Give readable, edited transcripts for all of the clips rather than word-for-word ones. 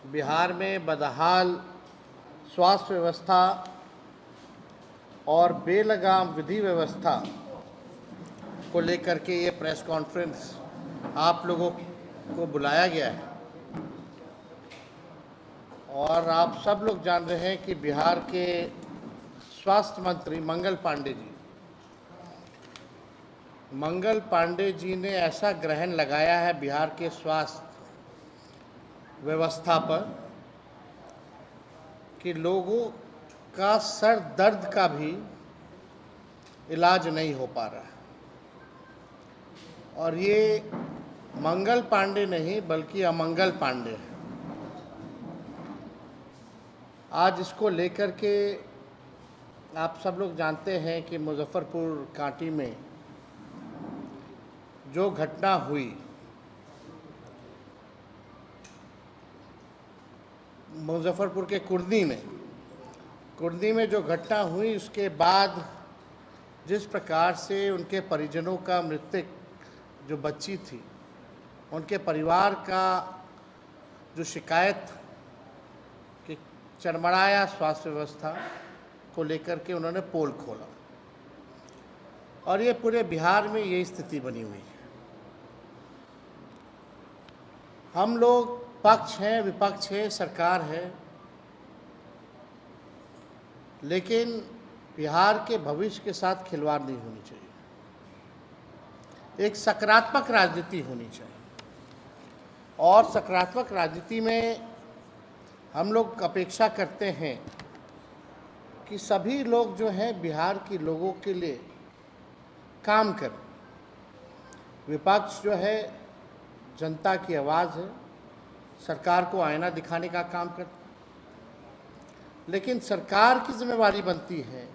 बिहार में बदहाल स्वास्थ्य व्यवस्था और बेलगाम विधि व्यवस्था को लेकर के ये प्रेस कॉन्फ्रेंस आप लोगों को बुलाया गया है। और आप सब लोग जान रहे हैं कि बिहार के स्वास्थ्य मंत्री मंगल पांडे जी ने ऐसा ग्रहण लगाया है बिहार के स्वास्थ्य व्यवस्था पर कि लोगों का सर दर्द का भी इलाज नहीं हो पा रहा है। और ये मंगल पांडे नहीं बल्कि अमंगल पांडे है। आज इसको लेकर के आप सब लोग जानते हैं कि मुजफ्फरपुर कांटी में जो घटना हुई, मुजफ्फरपुर के कुर्दी में जो घटना हुई, उसके बाद जिस प्रकार से उनके परिजनों का मृतक जो बच्ची थी, उनके परिवार का जो शिकायत कि चरमराया स्वास्थ्य व्यवस्था को लेकर के उन्होंने पोल खोला और ये पूरे बिहार में ये स्थिति बनी हुई है। हम लोग पक्ष हैं, विपक्ष है, सरकार है, लेकिन बिहार के भविष्य के साथ खिलवाड़ नहीं होनी चाहिए। एक सकारात्मक राजनीति होनी चाहिए और सकारात्मक राजनीति में हम लोग अपेक्षा करते हैं कि सभी लोग जो हैं बिहार के लोगों के लिए काम करें। विपक्ष जो है जनता की आवाज़ है, सरकार को आईना दिखाने का काम करता है, लेकिन सरकार की जिम्मेवारी बनती है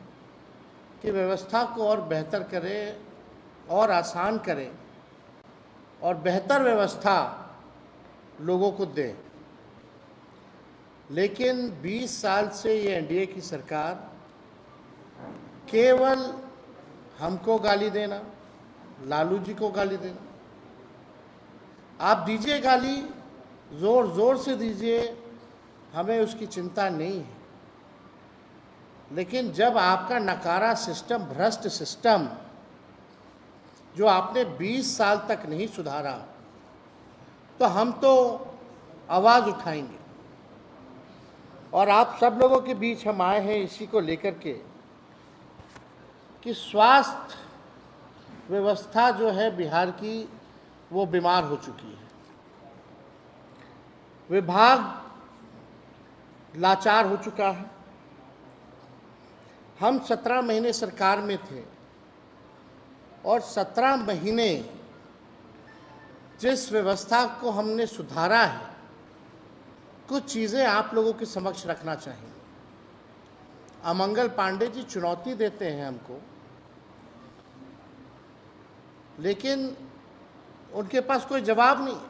कि व्यवस्था को और बेहतर करे और आसान करे और बेहतर व्यवस्था लोगों को दे। लेकिन 20 साल से ये एनडीए की सरकार केवल हमको गाली देना, लालू जी को गाली देना। आप दीजिए गाली, ज़ोर ज़ोर से दीजिए, हमें उसकी चिंता नहीं है, लेकिन जब आपका नकारा सिस्टम, भ्रष्ट सिस्टम जो आपने 20 साल तक नहीं सुधारा, तो हम तो आवाज़ उठाएंगे। और आप सब लोगों के बीच हम आए हैं इसी को लेकर के कि स्वास्थ्य व्यवस्था जो है बिहार की, वो बीमार हो चुकी है। विभाग लाचार हो चुका है। हम 17 महीने सरकार में थे और 17 महीने जिस व्यवस्था को हमने सुधारा है, कुछ चीज़ें आप लोगों के समक्ष रखना चाहिए। अमंगल पांडे जी चुनौती देते हैं हमको, लेकिन उनके पास कोई जवाब नहीं।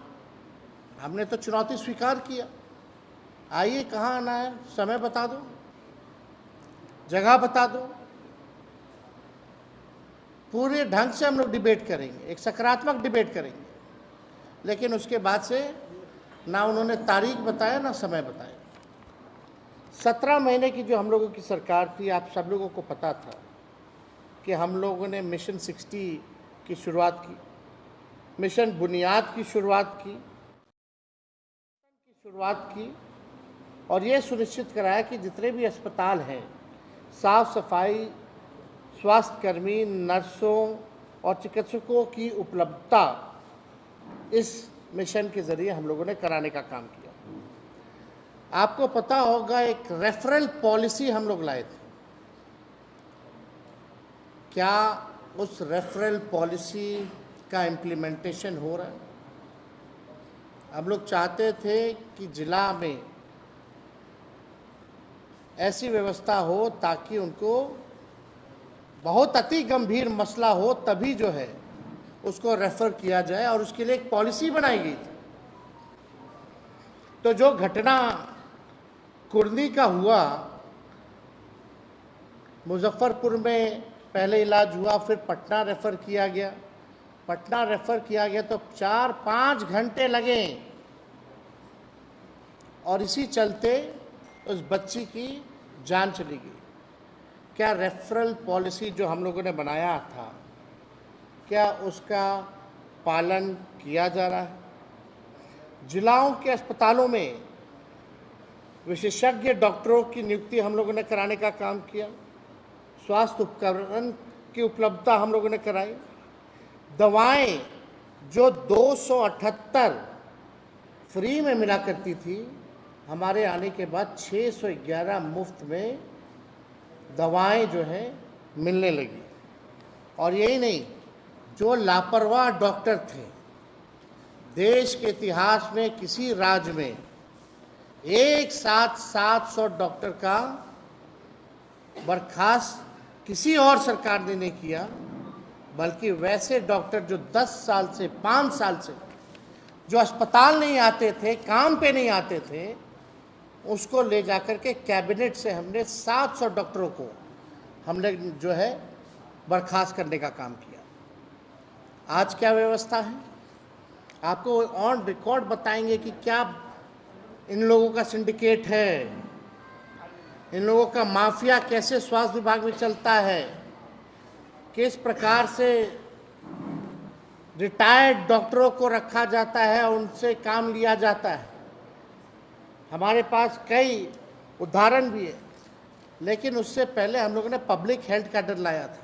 हमने तो चुनौती स्वीकार किया। आइए, कहाँ आना है, समय बता दो, जगह बता दो, पूरे ढंग से हम लोग डिबेट करेंगे, एक सकारात्मक डिबेट करेंगे। लेकिन उसके बाद से ना उन्होंने तारीख बताया, ना समय बताया। 17 महीने की जो हम लोगों की सरकार थी, आप सब लोगों को पता था कि हम लोगों ने मिशन 60 की शुरुआत की, मिशन बुनियाद की शुरुआत की और ये सुनिश्चित कराया कि जितने भी अस्पताल हैं, साफ सफाई, स्वास्थ्यकर्मी, नर्सों और चिकित्सकों की उपलब्धता इस मिशन के ज़रिए हम लोगों ने कराने का काम किया। आपको पता होगा, एक रेफरल पॉलिसी हम लोग लाए थे। क्या उस रेफरल पॉलिसी का इम्प्लीमेंटेशन हो रहा है? हम लोग चाहते थे कि जिला में ऐसी व्यवस्था हो ताकि उनको बहुत अति गंभीर मसला हो तभी जो है उसको रेफर किया जाए, और उसके लिए एक पॉलिसी बनाई गई थी। तो जो घटना कुर्दी का हुआ, मुजफ्फरपुर में पहले इलाज हुआ, फिर पटना रेफ़र किया गया। तो 4-5 घंटे लगे और इसी चलते उस बच्ची की जान चली गई। क्या रेफरल पॉलिसी जो हम लोगों ने बनाया था, क्या उसका पालन किया जा रहा है? जिलाओं के अस्पतालों में विशेषज्ञ डॉक्टरों की नियुक्ति हम लोगों ने कराने का काम किया। स्वास्थ्य उपकरण की उपलब्धता हम लोगों ने कराई। दवाएं जो 278 फ्री में मिला करती थी, हमारे आने के बाद 611 मुफ्त में दवाएं जो है मिलने लगी। और यही नहीं, जो लापरवाह डॉक्टर थे, देश के इतिहास में किसी राज्य में एक साथ 700 डॉक्टर का बर्खास्त किसी और सरकार ने नहीं किया, बल्कि वैसे डॉक्टर जो 10 साल से 5 साल से जो अस्पताल नहीं आते थे, काम पे नहीं आते थे, उसको ले जाकर के कैबिनेट से हमने 700 डॉक्टरों को हमने जो है बर्खास्त करने का काम किया। आज क्या व्यवस्था है, आपको ऑन रिकॉर्ड बताएंगे कि क्या इन लोगों का सिंडिकेट है, इन लोगों का माफिया कैसे स्वास्थ्य विभाग में चलता है, किस प्रकार से रिटायर्ड डॉक्टरों को रखा जाता है और उनसे काम लिया जाता है। हमारे पास कई उदाहरण भी है। लेकिन उससे पहले हम लोगों ने पब्लिक हेल्थ कैडर लाया था,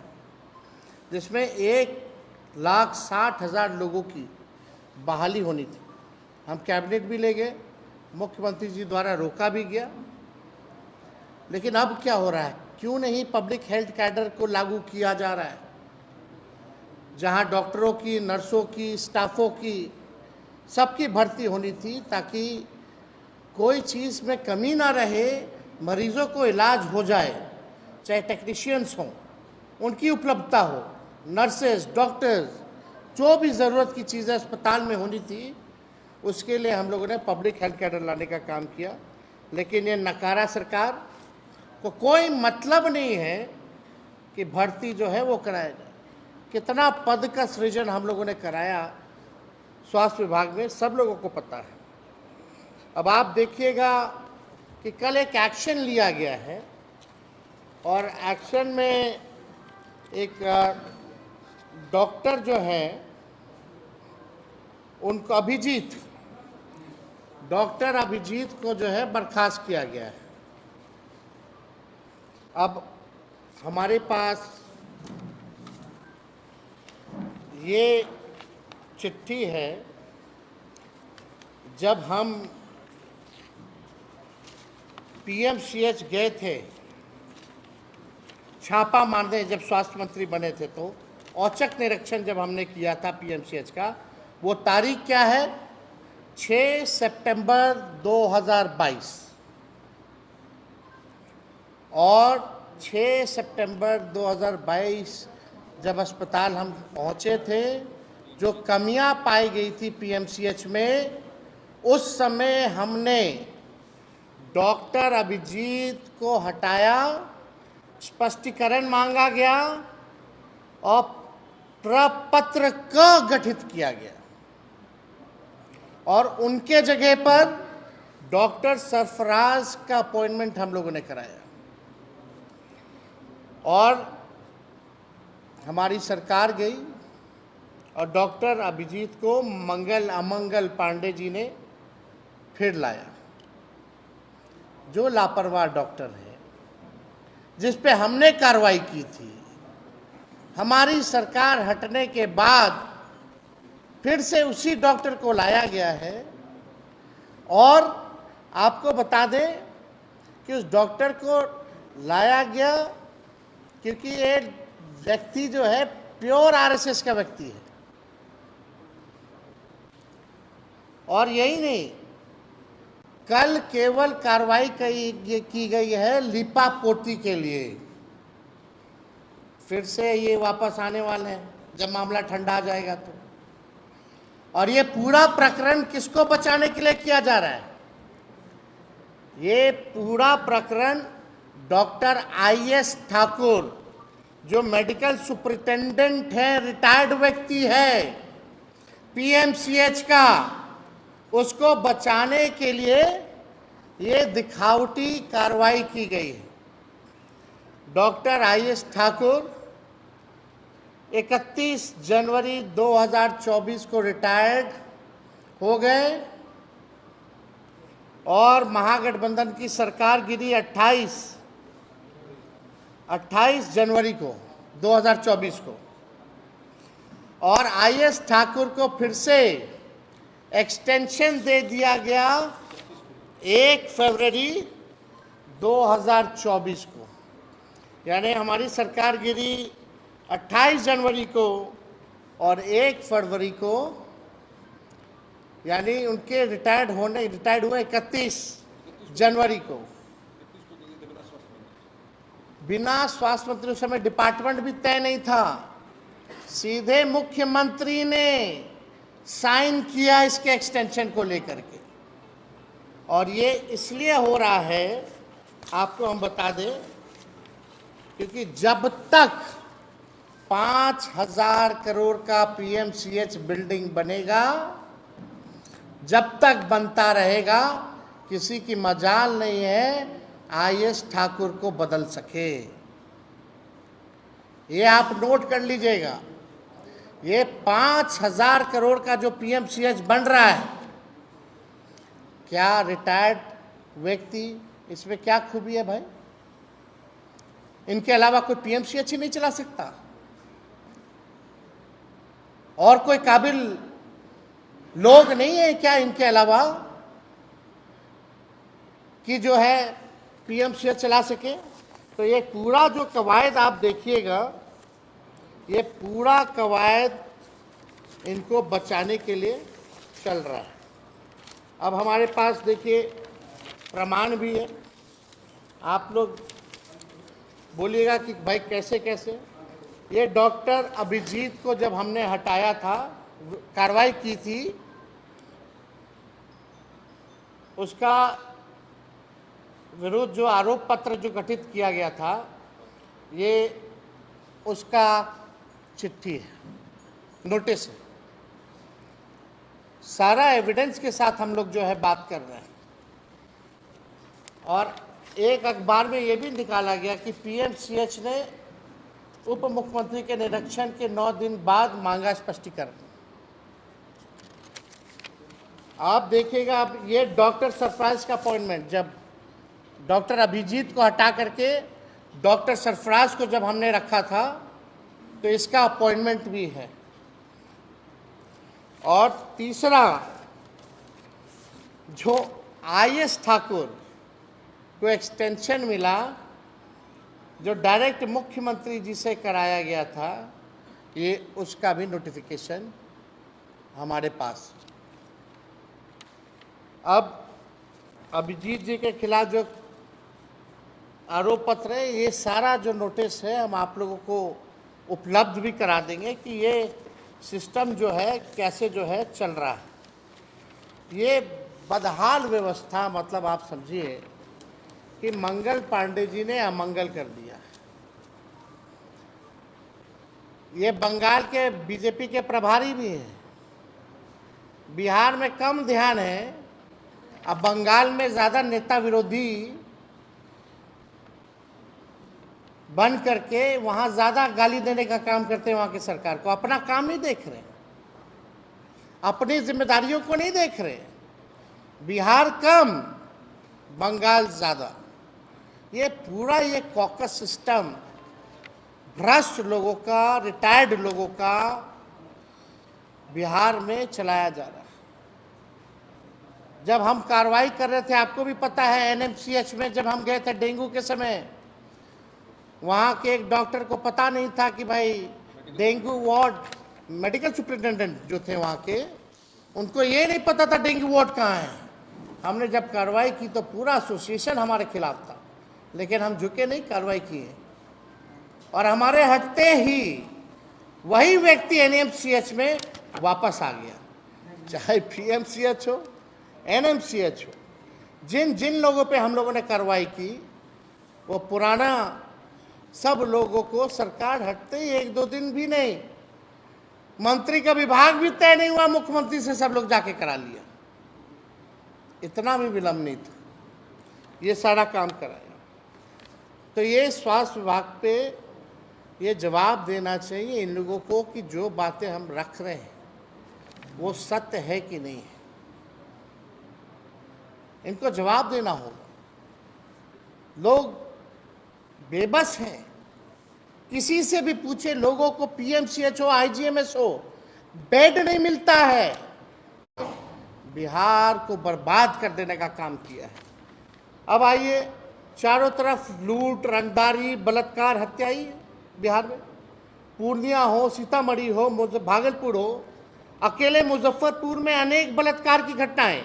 जिसमें 1,60,000 लोगों की बहाली होनी थी। हम कैबिनेट भी ले गए, मुख्यमंत्री जी द्वारा रोका भी गया। लेकिन अब क्या हो रहा है, क्यों नहीं पब्लिक हेल्थ कैडर को लागू किया जा रहा है, जहां डॉक्टरों की, नर्सों की, स्टाफों की, सबकी भर्ती होनी थी, ताकि कोई चीज़ में कमी ना रहे, मरीजों को इलाज हो जाए, चाहे टेक्नीशियंस हों, उनकी उपलब्धता हो, नर्सेज, डॉक्टर्स, जो भी ज़रूरत की चीज़ें अस्पताल में होनी थी, उसके लिए हम लोगों ने पब्लिक हेल्थ कैडर लाने का काम किया। लेकिन ये नकारा सरकार को कोई मतलब नहीं है कि भर्ती जो है वो कराया जाए। कितना पद का सृजन हम लोगों ने कराया स्वास्थ्य विभाग में, सब लोगों को पता है। अब आप देखिएगा कि कल एक एक्शन लिया गया है, और एक्शन में एक डॉक्टर जो है, उनको डॉक्टर अभिजीत को जो है बर्खास्त किया गया है। अब हमारे पास ये चिट्ठी है, जब हम पीएमसीएच गए थे छापा मारने, जब स्वास्थ्य मंत्री बने थे, तो औचक निरीक्षण जब हमने किया था पीएमसीएच का, वो तारीख क्या है, 6 सितंबर 2022। और 6 सितंबर 2022 जब अस्पताल हम पहुंचे थे, जो कमियां पाई गई थी पीएमसीएच में, उस समय हमने डॉक्टर अभिजीत को हटाया, स्पष्टीकरण मांगा गया और प्रपत्र क गठित किया गया, और उनके जगह पर डॉक्टर सरफराज का अपॉइंटमेंट हम लोगों ने कराया। और हमारी सरकार गई और डॉक्टर अभिजीत को मंगल अमंगल पांडे जी ने फिर लाया। जो लापरवाह डॉक्टर है, जिस पे हमने कार्रवाई की थी, हमारी सरकार हटने के बाद फिर से उसी डॉक्टर को लाया गया है। और आपको बता दें कि उस डॉक्टर को लाया गया क्योंकि ये व्यक्ति जो है प्योर आरएसएस का व्यक्ति है। और यही नहीं, कल केवल कार्रवाई की गई है लिपापोती के लिए। फिर से ये वापस आने वाले हैं जब मामला ठंडा आ जाएगा तो। और ये पूरा प्रकरण किसको बचाने के लिए किया जा रहा है? ये पूरा प्रकरण डॉक्टर आईएस ठाकुर, जो मेडिकल सुपरिटेंडेंट है, रिटायर्ड व्यक्ति है पीएमसीएच का, उसको बचाने के लिए ये दिखावटी कार्रवाई की गई है। डॉक्टर आईएस ठाकुर 31 जनवरी 2024 को रिटायर्ड हो गए और महागठबंधन की सरकार गिरी 28 जनवरी को 2024 को, और आईएस ठाकुर को फिर से एक्सटेंशन दे दिया गया 1 फरवरी 2024 को। यानी हमारी सरकार गिरी 28 जनवरी को और 1 फरवरी को, यानी उनके रिटायर्ड हुए 31 जनवरी को। बिना स्वास्थ्य मंत्री, उस समय डिपार्टमेंट भी तय नहीं था, सीधे मुख्यमंत्री ने साइन किया इसके एक्सटेंशन को लेकर के। और ये इसलिए हो रहा है, आपको हम बता दें, क्योंकि जब तक 5,000 करोड़ का पीएमसीएच बिल्डिंग बनेगा, जब तक बनता रहेगा, किसी की मजाल नहीं है आईएस ठाकुर को बदल सके। ये आप नोट कर लीजिएगा। ये 5,000 करोड़ का जो पीएमसीएच बन रहा है, क्या रिटायर्ड व्यक्ति, इसमें क्या खूबी है भाई? इनके अलावा कोई पीएमसीएच ही नहीं चला सकता? और कोई काबिल लोग नहीं है क्या इनके अलावा कि जो है पीएमसीएच चला सके? तो ये पूरा जो कवायद आप देखिएगा, ये पूरा कवायद इनको बचाने के लिए चल रहा है। अब हमारे पास देखिए प्रमाण भी है। आप लोग बोलिएगा कि भाई कैसे कैसे। ये डॉक्टर अभिजीत को जब हमने हटाया था, कार्रवाई की थी, उसका विरुद्ध जो आरोप पत्र जो गठित किया गया था, ये उसका चिट्ठी है, नोटिस है। सारा एविडेंस के साथ हम लोग जो है बात कर रहे हैं। और एक अखबार में ये भी निकाला गया कि पीएमसीएच ने उप मुख्यमंत्री के निरीक्षण के 9 दिन बाद मांगा स्पष्टीकरण। आप देखिएगा, अब ये डॉक्टर सरफराज का अपॉइंटमेंट, जब डॉक्टर अभिजीत को हटा करके डॉक्टर सरफराज को जब हमने रखा था, तो इसका अपॉइंटमेंट भी है। और तीसरा, जो आईएस ठाकुर को एक्सटेंशन मिला, जो डायरेक्ट मुख्यमंत्री जी से कराया गया था, ये उसका भी नोटिफिकेशन हमारे पास। अब अभिजीत जी के खिलाफ जो आरोप पत्र है, ये सारा जो नोटिस है हम आप लोगों को उपलब्ध भी करा देंगे कि ये सिस्टम जो है कैसे जो है चल रहा है। ये बदहाल व्यवस्था, मतलब आप समझिए कि मंगल पांडे जी ने अमंगल कर दिया। ये बंगाल के बीजेपी के प्रभारी भी हैं, बिहार में कम ध्यान है, अब बंगाल में ज़्यादा नेता विरोधी बन करके वहाँ ज़्यादा गाली देने का काम करते हैं वहाँ की सरकार को। अपना काम नहीं देख रहे, अपनी जिम्मेदारियों को नहीं देख रहे। बिहार कम, बंगाल ज़्यादा। ये पूरा ये कॉकस सिस्टम भ्रष्ट लोगों का, रिटायर्ड लोगों का बिहार में चलाया जा रहा है। जब हम कार्रवाई कर रहे थे, आपको भी पता है, एनएमसीएच में जब हम गए थे डेंगू के समय, वहाँ के एक डॉक्टर को पता नहीं था कि भाई डेंगू वार्ड, मेडिकल सुपरिटेंडेंट जो थे वहाँ के, उनको ये नहीं पता था डेंगू वार्ड कहाँ है। हमने जब कार्रवाई की तो पूरा एसोसिएशन हमारे खिलाफ था, लेकिन हम झुके नहीं, कार्रवाई किए। और हमारे हटते ही वही व्यक्ति एनएमसीएच में वापस आ गया, चाहे पीएमसीएच हो, एनएमसीएच हो। जिन जिन लोगों पे हम लोगों ने कार्रवाई की, वो पुराना सब लोगों को सरकार हटते ही 1-2 दिन भी नहीं, मंत्री का विभाग भी तय नहीं हुआ, मुख्यमंत्री से सब लोग जाके करा लिया। इतना भी विलंब नहीं था। ये सारा काम कराया। तो ये स्वास्थ्य विभाग पे ये जवाब देना चाहिए इन लोगों को कि जो बातें हम रख रहे हैं वो सत्य है कि नहीं है, इनको जवाब देना होगा। लोग बेबस हैं, किसी से भी पूछे लोगों को पीएमसीएच हो, आईजीएमएस हो, बेड नहीं मिलता है। बिहार को बर्बाद कर देने का काम किया है। अब आइए, चारों तरफ लूट, रंगदारी, बलात्कार, हत्या ही है बिहार में। पूर्णिया हो, सीतामढ़ी हो, भागलपुर हो, अकेले मुजफ्फरपुर में अनेक बलात्कार की घटनाएं,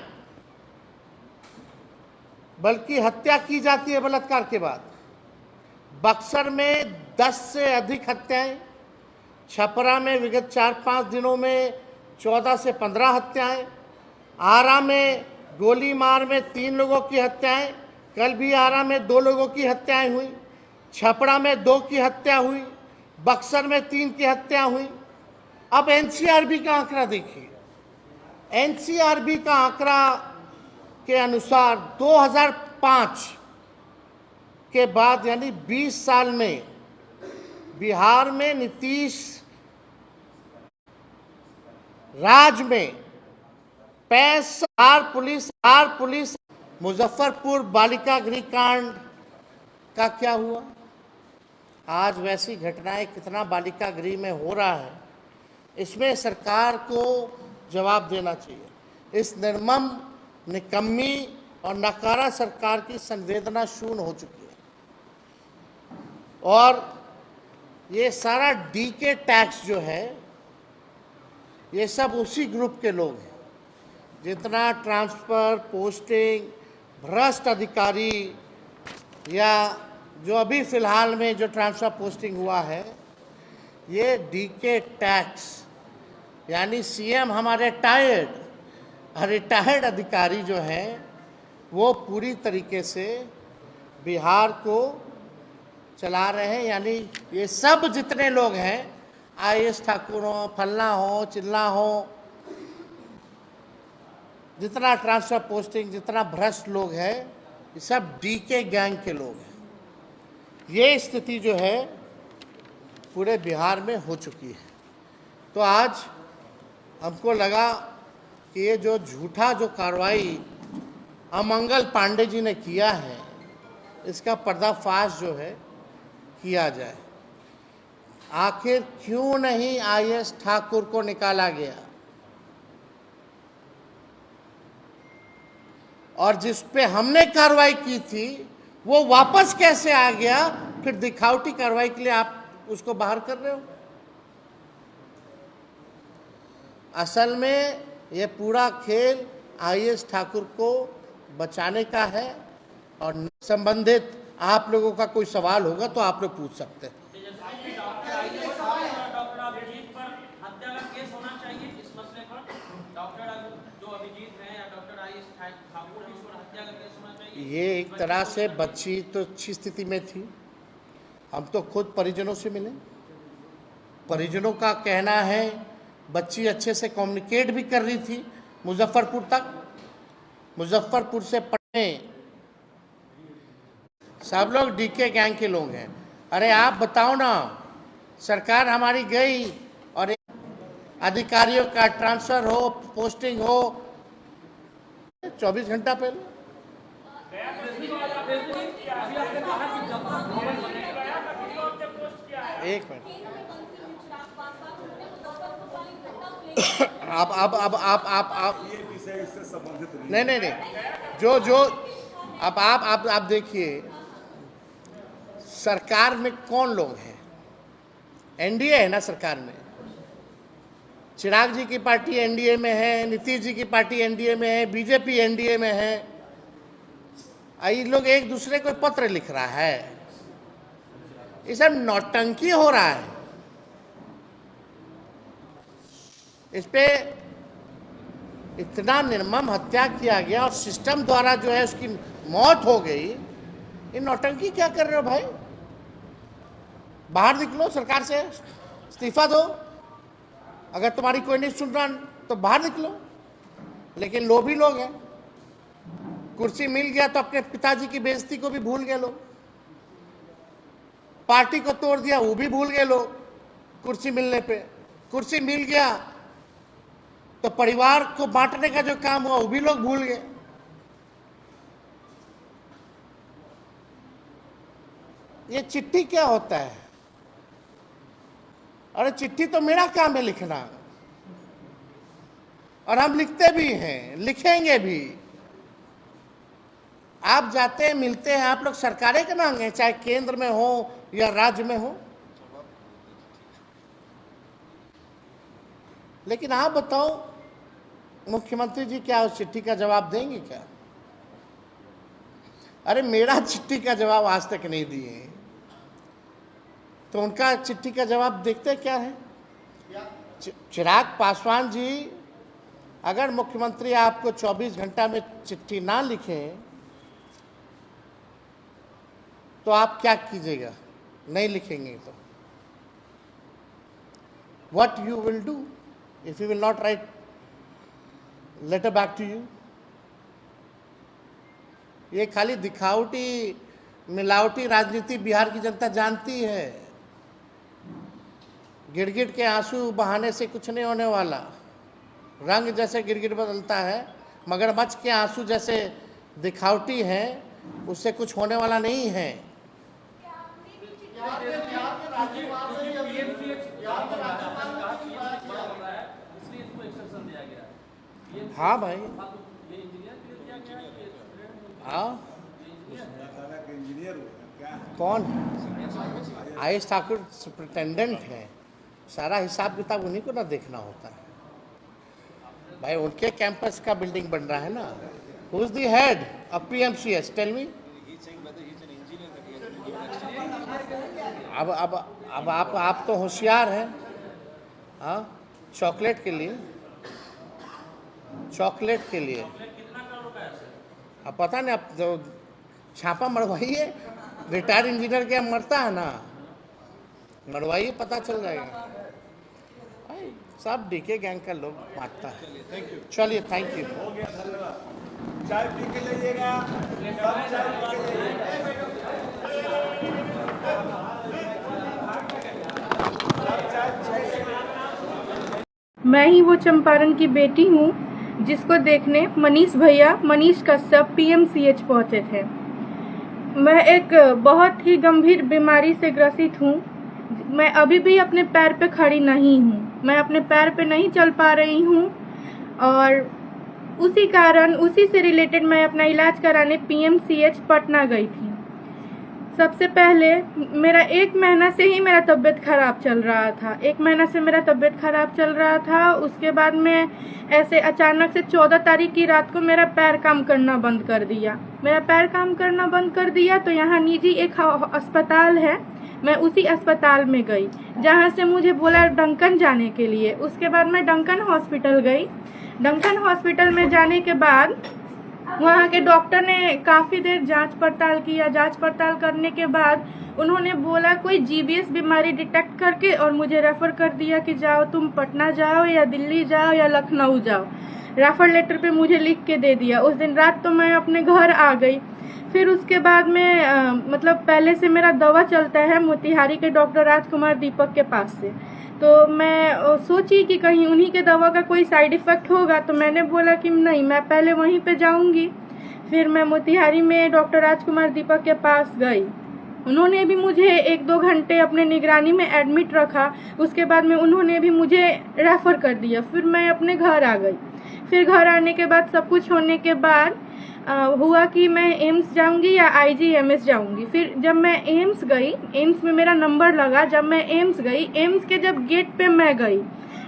बल्कि हत्या की जाती है बलात्कार के बाद। बक्सर में 10 से अधिक हत्याएं, छपरा में विगत 4-5 दिनों में 14 से 15 हत्याएं, आरा में गोली मार में 3 लोगों की हत्याएं, कल भी आरा में 2 लोगों की हत्याएं हुई, छपरा में 2 की हत्या हुई, बक्सर में 3 की हत्या हुई। अब एनसीआरबी का आंकड़ा देखिए। एनसीआरबी का आंकड़ा के अनुसार 2005 के बाद यानी 20 साल में बिहार में नीतीश राज में 65 पुलिस। मुजफ्फरपुर बालिका गृह कांड का क्या हुआ? आज वैसी घटनाएं कितना बालिका गृह में हो रहा है, इसमें सरकार को जवाब देना चाहिए। इस निर्मम, निकम्मी और नकारा सरकार की संवेदना शून्य हो चुकी है। और ये सारा डीके टैक्स जो है, ये सब उसी ग्रुप के लोग हैं। जितना ट्रांसफ़र, पोस्टिंग, भ्रष्ट अधिकारी या जो अभी फ़िलहाल में जो ट्रांसफ़र पोस्टिंग हुआ है, ये डीके टैक्स यानी सीएम हमारे रिटायर्ड अधिकारी जो हैं वो पूरी तरीके से बिहार को चला रहे हैं। यानी ये सब जितने लोग हैं, आईएएस ठाकुर हो, फलना हो, चिल्ला हो, जितना ट्रांसफर पोस्टिंग, जितना भ्रष्ट लोग हैं, ये सब डीके गैंग के लोग हैं। ये स्थिति जो है पूरे बिहार में हो चुकी है। तो आज हमको लगा कि ये जो झूठा जो कार्रवाई अमंगल पांडे जी ने किया है, इसका पर्दाफाश जो है किया जाए। आखिर क्यों नहीं आईएएस ठाकुर को निकाला गया, और जिस पे हमने कार्रवाई की थी वो वापस कैसे आ गया? फिर दिखावटी कार्रवाई के लिए आप उसको बाहर कर रहे हो। असल में ये पूरा खेल आईएएस ठाकुर को बचाने का है। और संबंधित आप लोगों का कोई सवाल होगा तो आप लोग पूछ सकते हैं। ये एक तरह से बच्ची तो अच्छी स्थिति में थी। हम तो खुद परिजनों से मिले, परिजनों का कहना है बच्ची अच्छे से कम्युनिकेट भी कर रही थी मुजफ्फरपुर तक। मुजफ्फरपुर से पढ़ने सब लोग डीके गैंग के लोग हैं। अरे आप बताओ ना, सरकार हमारी गई और अधिकारियों का ट्रांसफर हो, पोस्टिंग हो 24 घंटा पहले। एक मिनट, आप ये विषय इससे संबंधित नहीं, जो अब आप देखिए, सरकार में कौन लोग हैं? एनडीए है ना सरकार में। चिराग जी की पार्टी एनडीए में है, नीतीश जी की पार्टी एनडीए में है, बीजेपी एनडीए में है। ये लोग एक दूसरे को पत्र लिख रहा है, ये सब नौटंकी हो रहा है। इस पे इतना निर्मम हत्या किया गया और सिस्टम द्वारा जो है उसकी मौत हो गई। ये नौटंकी क्या कर रहे हो भाई? बाहर निकलो, सरकार से इस्तीफा दो। अगर तुम्हारी कोई नहीं सुन रहा तो बाहर निकलो। लेकिन लोभी लोग हैं, कुर्सी मिल गया तो अपने पिताजी की बेइज्जती को भी भूल गए लोग, पार्टी को तोड़ दिया वो भी भूल गए लोग कुर्सी मिलने पे। कुर्सी मिल गया तो परिवार को बांटने का जो काम हुआ वो भी लोग भूल गए। ये चिट्ठी क्या होता है? अरे चिट्ठी तो मेरा काम है लिखना, और हम लिखते भी हैं, लिखेंगे भी। आप जाते हैं, मिलते हैं, आप लोग सरकारें के मांगे, चाहे केंद्र में हो या राज्य में हो। लेकिन आप बताओ मुख्यमंत्री जी क्या उस चिट्ठी का जवाब देंगे क्या? अरे मेरा चिट्ठी का जवाब आज तक नहीं दिए, तो उनका चिट्ठी का जवाब देखते क्या है? चिराग पासवान जी, अगर मुख्यमंत्री आपको 24 घंटा में चिट्ठी ना लिखे तो आप क्या कीजिएगा? नहीं लिखेंगे तो what you will do if you will not write letter back to you? ये खाली दिखावटी मिलावटी राजनीति बिहार की जनता जानती है। गिड़गिड़ के आंसू बहाने से कुछ नहीं होने वाला। रंग जैसे गिड़गिड़ बदलता है, मगरमच्छ के आंसू जैसे दिखावटी है, उससे कुछ होने वाला नहीं है। हाँ भाई, हाँ कौन है? आयुष ठाकुर सुपरिटेंडेंट है, सारा हिसाब किताब उन्हीं को ना देखना होता है भाई। उनके कैंपस का बिल्डिंग बन रहा है ना। Who is the head of PMCS? Tell me. अब आप तो होशियार हैं। हाँ, चॉकलेट के लिए अब पता नहीं, अब जो छापा मरवाइए, रिटायर्ड इंजीनियर क्या मरता है ना, मरवाइए, पता चल जाएगा। सब डीके गैंग का लोग बांटता है। चलिए, थैंक यू। चाय पी के लीजिएगा। मैं ही वो चंपारण की बेटी हूँ जिसको देखने मनीष कश्यप PMCH पहुँचे थे। मैं एक बहुत ही गंभीर बीमारी से ग्रसित हूँ। मैं अभी भी अपने पैर पे खड़ी नहीं हूँ, मैं अपने पैर पे नहीं चल पा रही हूँ, और उसी से रिलेटेड मैं अपना इलाज कराने PMCH पटना गई थी। सबसे पहले मेरा 1 महीना से ही मेरा तबीयत खराब चल रहा था। 1 महीना से मेरा तबीयत खराब चल रहा था। उसके बाद में ऐसे अचानक से 14 तारीख की रात को मेरा पैर काम करना बंद कर दिया। तो यहाँ निजी एक अस्पताल है, मैं उसी अस्पताल में गई जहाँ से मुझे बोला डंकन जाने के लिए। उसके बाद मैं डंकन हॉस्पिटल गई। डंकन हॉस्पिटल में जाने के बाद वहाँ के डॉक्टर ने काफ़ी देर जांच पड़ताल करने के बाद उन्होंने बोला कोई GBS बीमारी डिटेक्ट करके, और मुझे रेफ़र कर दिया कि जाओ तुम पटना जाओ या दिल्ली जाओ या लखनऊ जाओ। रेफ़र लेटर पे मुझे लिख के दे दिया। उस दिन रात तो मैं अपने घर आ गई। फिर उसके बाद में मतलब पहले से मेरा दवा चलता है मोतिहारी के डॉक्टर राजकुमार दीपक के पास से, तो मैं सोची कि कहीं उन्हीं के दवा का कोई साइड इफ़ेक्ट होगा, तो मैंने बोला कि नहीं, मैं पहले वहीं पे जाऊंगी। फिर मैं मोतिहारी में डॉक्टर राजकुमार दीपक के पास गई। उन्होंने भी मुझे 1-2 घंटे अपने निगरानी में एडमिट रखा। उसके बाद में उन्होंने भी मुझे रेफ़र कर दिया। फिर मैं अपने घर आ गई। फिर घर आने के बाद सब कुछ होने के बाद हुआ कि मैं एम्स जाऊंगी या IGMS जाऊंगी। फिर जब मैं एम्स गई, एम्स में मेरा नंबर लगा। जब मैं एम्स गई, एम्स के जब गेट पे मैं गई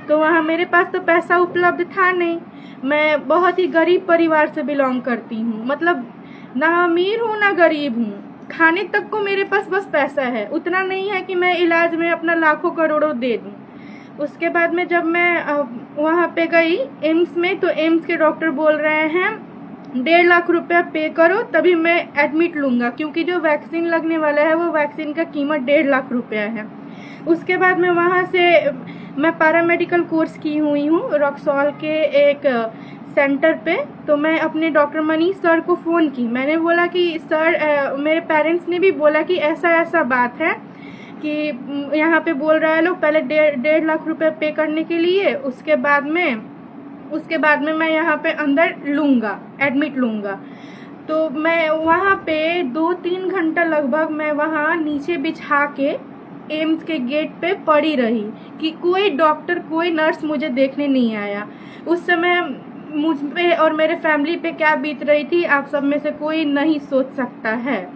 तो वहाँ मेरे पास तो पैसा उपलब्ध था नहीं। मैं बहुत ही गरीब परिवार से बिलोंग करती हूँ, मतलब ना अमीर हूँ ना गरीब हूँ। खाने तक को मेरे पास बस पैसा है, उतना नहीं है कि मैं इलाज में अपना लाखों करोड़ों दे दूँ। उसके बाद में जब मैं वहाँ पे गई एम्स में, तो एम्स के डॉक्टर बोल रहे हैं 1.5 लाख रुपया पे करो तभी मैं एडमिट लूँगा, क्योंकि जो वैक्सीन लगने वाला है वो वैक्सीन का कीमत 1.5 लाख रुपया है। उसके बाद में वहाँ से मैं पैरामेडिकल कोर्स की हुई हूँ। रक्सौल के एक सेंटर पे। तो मैं अपने डॉक्टर मनीष सर को फ़ोन की, मैंने बोला कि सर मेरे पेरेंट्स ने भी बोला कि ऐसा ऐसा बात है कि यहाँ पे बोल रहा है लोग पहले 1.5 लाख रुपए पे करने के लिए, उसके बाद में मैं यहाँ पे अंदर लूँगा, एडमिट लूँगा। तो मैं वहाँ पे 2-3 घंटा लगभग मैं वहाँ नीचे बिछा के एम्स के गेट पे पड़ी रही कि कोई डॉक्टर कोई नर्स मुझे देखने नहीं आया। उस समय मुझ पे और मेरे फैमिली पे क्या बीत रही थी आप सब में से कोई नहीं सोच सकता है।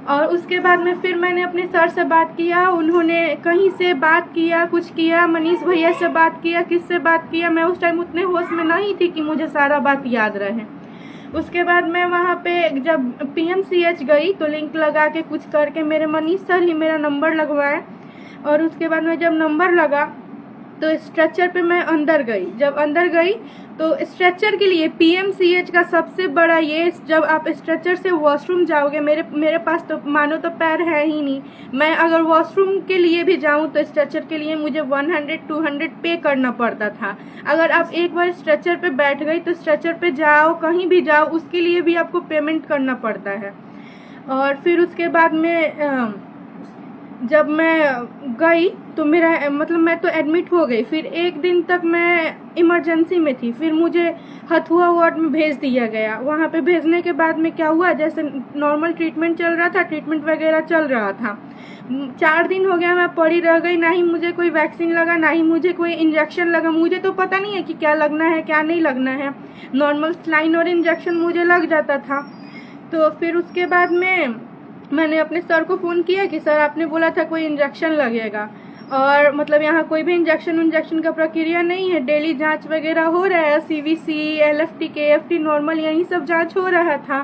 और उसके बाद में फिर मैंने अपने सर से बात किया, उन्होंने कहीं से बात किया, कुछ किया, मनीष भैया से बात किया, किससे बात किया, मैं उस टाइम उतने होश में नहीं थी कि मुझे सारा बात याद रहे। उसके बाद मैं वहाँ पे जब PMCH गई तो लिंक लगा के कुछ करके मेरे मनीष सर ही मेरा नंबर लगवाए। और उसके बाद में जब नंबर लगा तो स्ट्रेचर पे मैं अंदर गई। जब अंदर गई तो स्ट्रेचर के लिए PMCH का सबसे बड़ा ये, जब आप स्ट्रेचर से वॉशरूम जाओगे, मेरे पास तो मानो तो पैर है ही नहीं, मैं अगर वॉशरूम के लिए भी जाऊं तो स्ट्रेचर के लिए मुझे 100-200 पे करना पड़ता था। अगर आप एक बार स्ट्रेचर पे बैठ गई तो स्ट्रेचर पे जाओ, कहीं भी जाओ, उसके लिए भी आपको पेमेंट करना पड़ता है। और फिर उसके बाद में जब मैं गई तो मेरा मतलब मैं तो एडमिट हो गई। फिर 1 दिन तक मैं इमरजेंसी में थी, फिर मुझे हथुआ वार्ड में भेज दिया गया। वहाँ पे भेजने के बाद में क्या हुआ, जैसे नॉर्मल ट्रीटमेंट चल रहा था, ट्रीटमेंट वगैरह चल रहा था। 4 दिन हो गया मैं पड़ी रह गई, ना ही मुझे कोई वैक्सीन लगा, ना ही मुझे कोई इंजेक्शन लगा। मुझे तो पता नहीं है कि क्या लगना है क्या नहीं लगना है, नॉर्मल सलाइन और इंजेक्शन मुझे लग जाता था। तो फिर उसके बाद में मैंने अपने सर को फ़ोन किया कि सर आपने बोला था कोई इंजेक्शन लगेगा, और मतलब यहाँ कोई भी इंजेक्शन का प्रक्रिया नहीं है, डेली जांच वगैरह हो रहा है, CVC, LFT, KFT नॉर्मल यही सब जांच हो रहा था।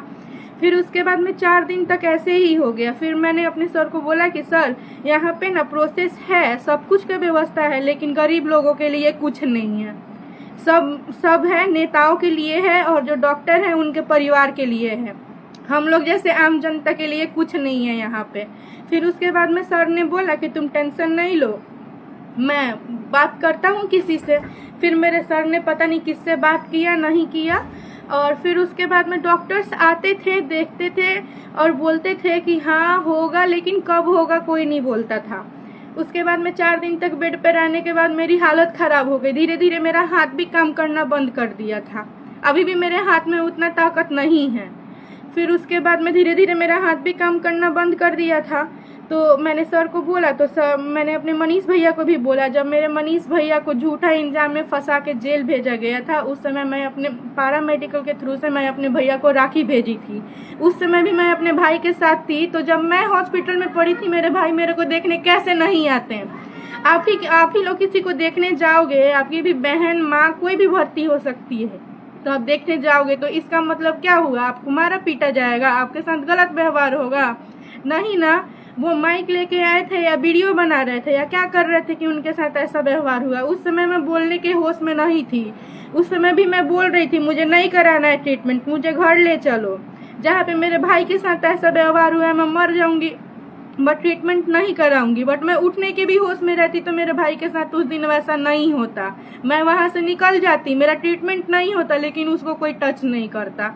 फिर उसके बाद में 4 दिन तक ऐसे ही हो गया। फिर मैंने अपने सर को बोला कि सर यहाँ पे ना प्रोसेस है, सब कुछ का व्यवस्था है, लेकिन गरीब लोगों के लिए कुछ नहीं है। सब है, नेताओं के लिए है और जो डॉक्टर हैं उनके परिवार के लिए है, हम लोग जैसे आम जनता के लिए कुछ नहीं है यहाँ पे। फिर उसके बाद में सर ने बोला कि तुम टेंशन नहीं लो, मैं बात करता हूँ किसी से। फिर मेरे सर ने पता नहीं किससे बात किया, नहीं किया। और फिर उसके बाद में डॉक्टर्स आते थे, देखते थे और बोलते थे कि हाँ होगा, लेकिन कब होगा कोई नहीं बोलता था। उसके बाद में 4 दिन तक बेड पर रहने के बाद मेरी हालत ख़राब हो गई। धीरे धीरे मेरा हाथ भी काम करना बंद कर दिया था, अभी भी मेरे हाथ में उतना ताकत नहीं है। फिर उसके बाद में धीरे धीरे मेरा हाथ भी काम करना बंद कर दिया था। तो मैंने सर को बोला, तो सर मैंने अपने मनीष भैया को भी बोला। जब मेरे मनीष भैया को झूठा इल्जाम में फंसा के जेल भेजा गया था, उस समय मैं अपने पैरामेडिकल के थ्रू से मैं अपने भैया को राखी भेजी थी। उस समय भी मैं अपने भाई के साथ थी। तो जब मैं हॉस्पिटल में पड़ी थी, मेरे भाई मेरे को देखने कैसे नहीं आते हैं। आप ही लोग किसी को देखने जाओगे, आपकी भी बहन, माँ, कोई भी भर्ती हो सकती है, तो आप देखने जाओगे तो इसका मतलब क्या हुआ, आपको मारा पीटा जाएगा, आपके साथ गलत व्यवहार होगा? नहीं ना। वो माइक लेके आए थे या वीडियो बना रहे थे या क्या कर रहे थे कि उनके साथ ऐसा व्यवहार हुआ? उस समय मैं बोलने के होश में नहीं थी। उस समय भी मैं बोल रही थी मुझे नहीं कराना है ट्रीटमेंट, मुझे घर ले चलो। जहाँ पे मेरे भाई के साथ ऐसा व्यवहार हुआ है, मैं मर जाऊंगी बट ट्रीटमेंट नहीं कराऊंगी। बट मैं उठने के भी होश में रहती तो मेरे भाई के साथ उस दिन वैसा नहीं होता, मैं वहां से निकल जाती, मेरा ट्रीटमेंट नहीं होता, लेकिन उसको कोई टच नहीं करता।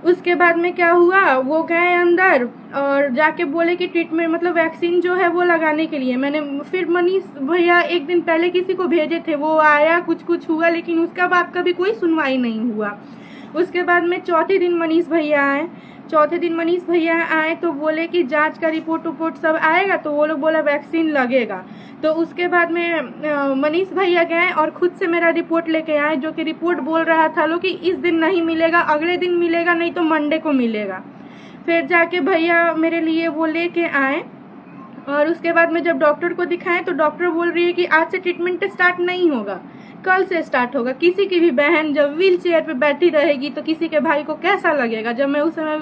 उसके बाद में क्या हुआ, वो गए अंदर और जाके बोले कि ट्रीटमेंट मतलब वैक्सीन जो है वो लगाने के लिए। मैंने फिर मनीष भैया 1 दिन पहले किसी को भेजे थे, वो आया, कुछ हुआ, लेकिन उसका बाद कभी कोई सुनवाई नहीं हुआ। उसके बाद में चौथे दिन मनीष भैया आए तो बोले कि जांच का रिपोर्ट सब आएगा, तो वो लोग बोला वैक्सीन लगेगा। तो उसके बाद में मनीष भैया गए और खुद से मेरा रिपोर्ट लेके आए, जो कि रिपोर्ट बोल रहा था लोग कि इस दिन नहीं मिलेगा, अगले दिन मिलेगा, नहीं तो मंडे को मिलेगा। फिर जाके भैया मेरे लिए वो लेके आए और उसके बाद में जब डॉक्टर को दिखाएं तो डॉक्टर बोल रही है कि आज से ट्रीटमेंट स्टार्ट नहीं होगा, कल से स्टार्ट होगा। किसी की भी बहन जब व्हील चेयर पे बैठी रहेगी तो किसी के भाई को कैसा लगेगा? जब मैं उस समय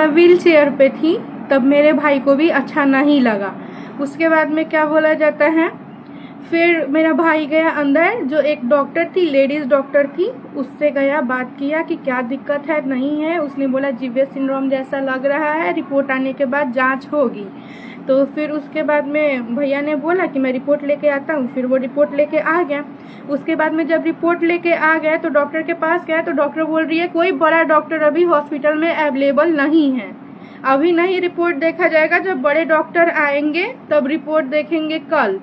व्हील चेयर पे थी तब मेरे भाई को भी अच्छा नहीं लगा। उसके बाद में क्या बोला जाता है, फिर मेरा भाई गया अंदर, जो एक डॉक्टर थी, लेडीज डॉक्टर थी, उससे गया, बात किया कि क्या दिक्कत है, नहीं है। उसने बोला जीवियस सिंड्रोम जैसा लग रहा है, रिपोर्ट आने के बाद जांच होगी। तो फिर उसके बाद में भैया ने बोला कि मैं रिपोर्ट लेके आता हूँ। फिर वो रिपोर्ट लेके आ गया। उसके बाद में जब रिपोर्ट लेके आ गया तो डॉक्टर के पास गया तो डॉक्टर बोल रही है कोई बड़ा डॉक्टर अभी हॉस्पिटल में अवेलेबल नहीं है, अभी नहीं रिपोर्ट देखा जाएगा, जब बड़े डॉक्टर आएंगे तब रिपोर्ट देखेंगे कल।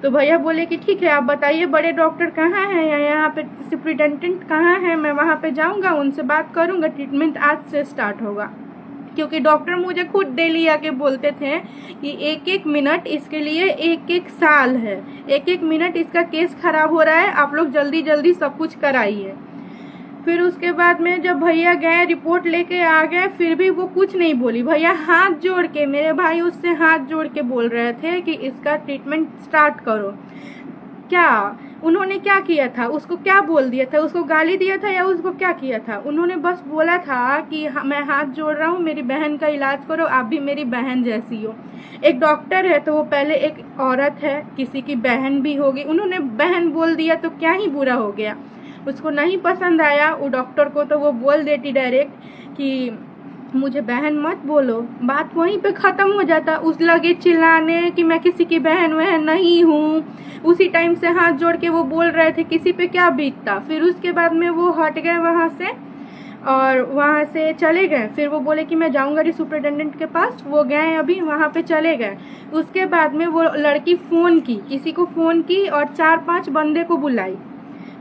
तो भैया बोले कि ठीक है, आप बताइए बड़े डॉक्टर कहाँ हैं या यहाँ पे सुपरिटेंडेंट कहाँ है, मैं वहाँ पे जाऊँगा, उनसे बात करूँगा, ट्रीटमेंट आज से स्टार्ट होगा। क्योंकि डॉक्टर मुझे खुद डेली आके बोलते थे कि एक एक मिनट इसके लिए एक एक साल है, एक एक मिनट इसका केस खराब हो रहा है, आप लोग जल्दी जल्दी सब कुछ कराइए। फिर उसके बाद में जब भैया गए रिपोर्ट लेके आ गए, फिर भी वो कुछ नहीं बोली। भैया हाथ जोड़ के, मेरे भाई उससे हाथ जोड़ के बोल रहे थे कि इसका ट्रीटमेंट स्टार्ट करो। क्या उन्होंने क्या किया था, उसको क्या बोल दिया था, उसको गाली दिया था या उसको क्या किया था? उन्होंने बस बोला था कि मैं हाथ जोड़ रहा हूँ, मेरी बहन का इलाज करो, आप भी मेरी बहन जैसी हो। एक डॉक्टर है तो वो पहले एक औरत है, किसी की बहन भी होगी, उन्होंने बहन बोल दिया तो क्या ही बुरा हो गया। उसको नहीं पसंद आया वो डॉक्टर को, तो वो बोल देती डायरेक्ट कि मुझे बहन मत बोलो, बात वहीं पे ख़त्म हो जाता। उस लगे चिल्लाने कि मैं किसी की बहन वहन नहीं हूँ। उसी टाइम से हाथ जोड़ के वो बोल रहे थे, किसी पे क्या बीतता। फिर उसके बाद में वो हट गए वहाँ से और वहाँ से चले गए। फिर वो बोले कि मैं जाऊँगा सुपरिटेंडेंट के पास, वो गए अभी वहाँ पे चले गए। उसके बाद में वो लड़की फ़ोन की, किसी को फ़ोन की और 4-5 बंदे को बुलाई।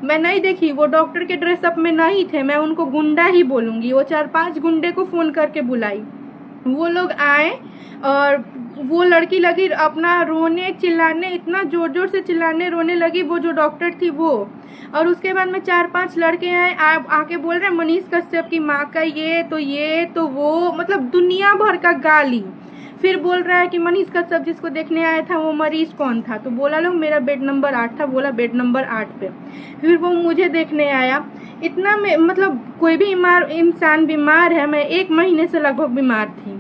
मैं नहीं देखी, वो डॉक्टर के ड्रेसअप में नहीं थे, मैं उनको गुंडा ही बोलूँगी। वो 4-5 गुंडे को फ़ोन करके बुलाई। वो लोग आए और वो लड़की लगी अपना रोने चिल्लाने, इतना ज़ोर ज़ोर से चिल्लाने रोने लगी, वो जो डॉक्टर थी वो। और उसके बाद में 4-5 लड़के आए, आके बोल रहे मनीष कश्यप की माँ का ये तो वो, मतलब दुनिया भर का गाली। फिर बोल रहा है कि मनीष कश्यप जिसको देखने आया था वो मरीज कौन था, तो बोला लोग मेरा बेड नंबर 8 था, बोला बेड नंबर 8 पे। फिर वो मुझे देखने आया। इतना मतलब कोई भी इंसान बीमार है, मैं 1 महीने से लगभग बीमार थी,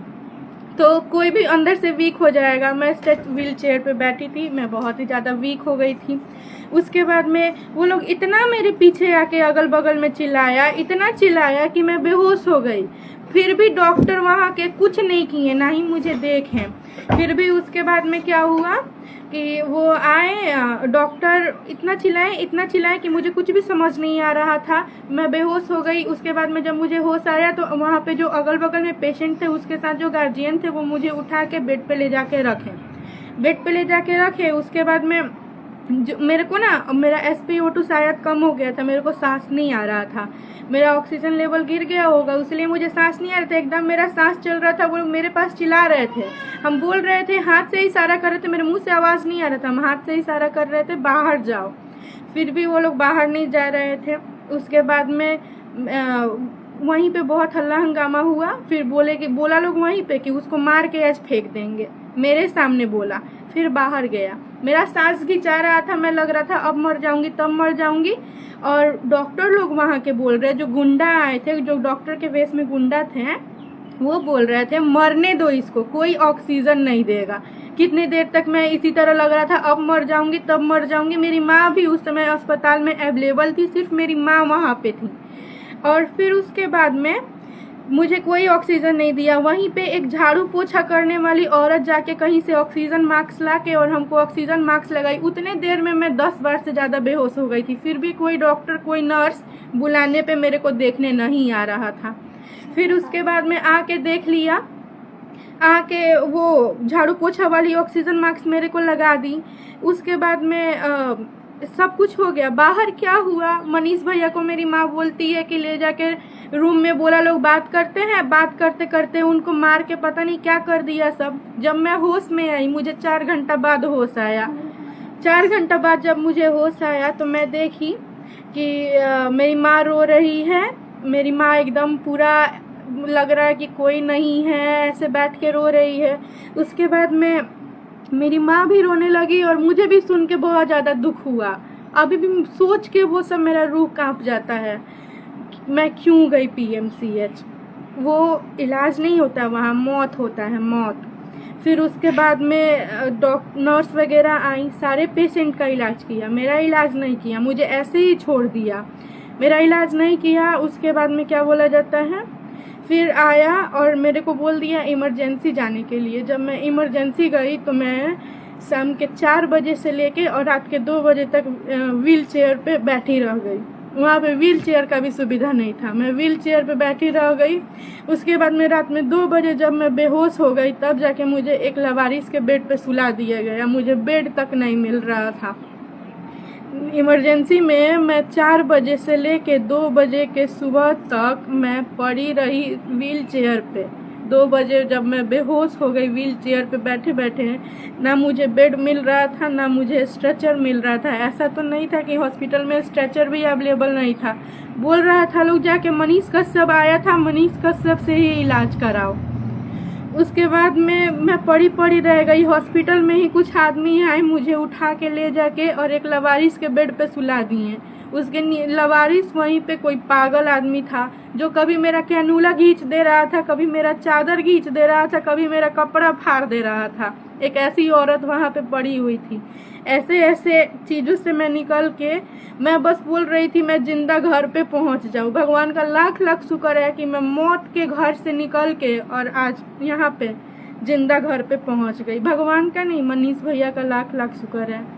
तो कोई भी अंदर से वीक हो जाएगा। मैं व्हील चेयर पे बैठी थी, मैं बहुत ही ज़्यादा वीक हो गई थी। उसके बाद में वो लोग इतना मेरे पीछे आके अगल बगल में चिल्लाया, इतना चिल्लाया कि मैं बेहोश हो गई। फिर भी डॉक्टर वहाँ के कुछ नहीं किए, ना ही मुझे देखें। फिर भी उसके बाद में क्या हुआ कि वो आए, डॉक्टर इतना चिल्लाए कि मुझे कुछ भी समझ नहीं आ रहा था, मैं बेहोश हो गई। उसके बाद में जब मुझे होश आया तो वहाँ पे जो अगल बगल में पेशेंट थे, उसके साथ जो गार्जियन थे, वो मुझे उठा के बेड पे ले जाके रखे। उसके बाद में जो मेरे को ना, मेरा SpO2 शायद कम हो गया था, मेरे को सांस नहीं आ रहा था, मेरा ऑक्सीजन लेवल गिर गया होगा, इसलिए मुझे सांस नहीं आ रहा था। एकदम मेरा सांस चल रहा था। वो मेरे पास चिल्ला रहे थे, हम बोल रहे थे, हाथ से इशारा कर रहे थे, मेरे मुंह से आवाज़ नहीं आ रहा था, हम हाथ से इशारा कर रहे थे बाहर जाओ। फिर भी वो लोग बाहर नहीं जा रहे थे। उसके बाद में वहीं पे बहुत हल्ला हंगामा हुआ। फिर बोला लोग वहीं पे कि उसको मार के आज फेंक देंगे, मेरे सामने बोला। फिर बाहर गया, मेरा सांस घिंचा रहा था, मैं लग रहा था अब मर जाऊंगी तब मर जाऊंगी। और डॉक्टर लोग वहाँ के बोल रहे, जो गुंडा आए थे, जो डॉक्टर के वेश में गुंडा थे, वो बोल रहे थे मरने दो इसको, कोई ऑक्सीजन नहीं देगा। कितने देर तक मैं इसी तरह लग रहा था, अब मर जाऊंगी तब मर जाऊंगी। मेरी माँ भी उस समय अस्पताल में अवेलेबल थी, सिर्फ मेरी माँ वहाँ पे थी। और फिर उसके बाद में मुझे कोई ऑक्सीजन नहीं दिया। वहीं पे एक झाड़ू पोछा करने वाली औरत जाके कहीं से ऑक्सीजन मास्क ला के और हमको ऑक्सीजन मास्क लगाई। उतने देर में मैं 10 बार से ज़्यादा बेहोश हो गई थी। फिर भी कोई डॉक्टर, कोई नर्स बुलाने पे मेरे को देखने नहीं आ रहा था। फिर उसके बाद में आके देख लिया, आके वो झाड़ू पोछा वाली ऑक्सीजन मास्क मेरे को लगा दी। उसके बाद में सब कुछ हो गया। बाहर क्या हुआ, मनीष भैया को मेरी माँ बोलती है कि ले जाके रूम में बोला लोग बात करते हैं। बात करते करते उनको मार के पता नहीं क्या कर दिया सब। जब मैं होश में आई, मुझे 4 घंटा बाद होश आया। 4 घंटा बाद जब मुझे होश आया तो मैं देखी कि मेरी माँ रो रही है। मेरी माँ एकदम पूरा लग रहा है कि कोई नहीं है, ऐसे बैठ के रो रही है। उसके बाद में मेरी माँ भी रोने लगी और मुझे भी सुन के बहुत ज़्यादा दुख हुआ। अभी भी सोच के वो सब मेरा रूह कांप जाता है। मैं क्यों गई PMCH? वो इलाज नहीं होता वहाँ, मौत होता है, मौत। फिर उसके बाद में नर्स वगैरह आई, सारे पेशेंट का इलाज किया, मेरा इलाज नहीं किया, मुझे ऐसे ही छोड़ दिया, मेरा इलाज नहीं किया। उसके बाद में क्या बोला जाता है, फिर आया और मेरे को बोल दिया इमरजेंसी जाने के लिए। जब मैं इमरजेंसी गई तो मैं शाम के 4 बजे से लेके और रात के 2 बजे तक व्हील चेयर पे बैठी रह गई। वहाँ पे व्हील चेयर का भी सुविधा नहीं था, मैं व्हील चेयर पे बैठी रह गई। उसके बाद में रात में 2 बजे जब मैं बेहोश हो गई तब जाके मुझे एक लवारिस के बेड पे सुला दिया गया। मुझे बेड तक नहीं मिल रहा था। इमरजेंसी में मैं 4 बजे से लेके 2 बजे के सुबह तक मैं पड़ी रही व्हील चेयर पे। 2 बजे जब मैं बेहोश हो गई व्हील चेयर पे बैठे बैठे, ना मुझे बेड मिल रहा था ना मुझे स्ट्रेचर मिल रहा था। ऐसा तो नहीं था कि हॉस्पिटल में स्ट्रेचर भी अवेलेबल नहीं था। बोल रहा था लोग जाके मनीष कश्यप आया था, मनीष कश्यप से ही इलाज कराओ। उसके बाद में मैं पड़ी रह गई। हॉस्पिटल में ही कुछ आदमी आए, मुझे उठा के ले जाके और एक लवारिस के बेड पे सुला दिए। उसके लवारिस वहीं पे कोई पागल आदमी था जो कभी मेरा कैनुला खींच दे रहा था, कभी मेरा चादर खींच दे रहा था, कभी मेरा कपड़ा फाड़ दे रहा था। एक ऐसी औरत वहाँ पे पड़ी हुई थी। ऐसे ऐसे चीज़ों से मैं निकल के मैं बस बोल रही थी मैं जिंदा घर पे पहुँच जाऊँ। भगवान का लाख लाख शुक्र है कि मैं मौत के घर से निकल के और आज यहाँ पे जिंदा घर पे पहुँच गई। भगवान का नहीं, मनीष भैया का लाख लाख शुक्र है।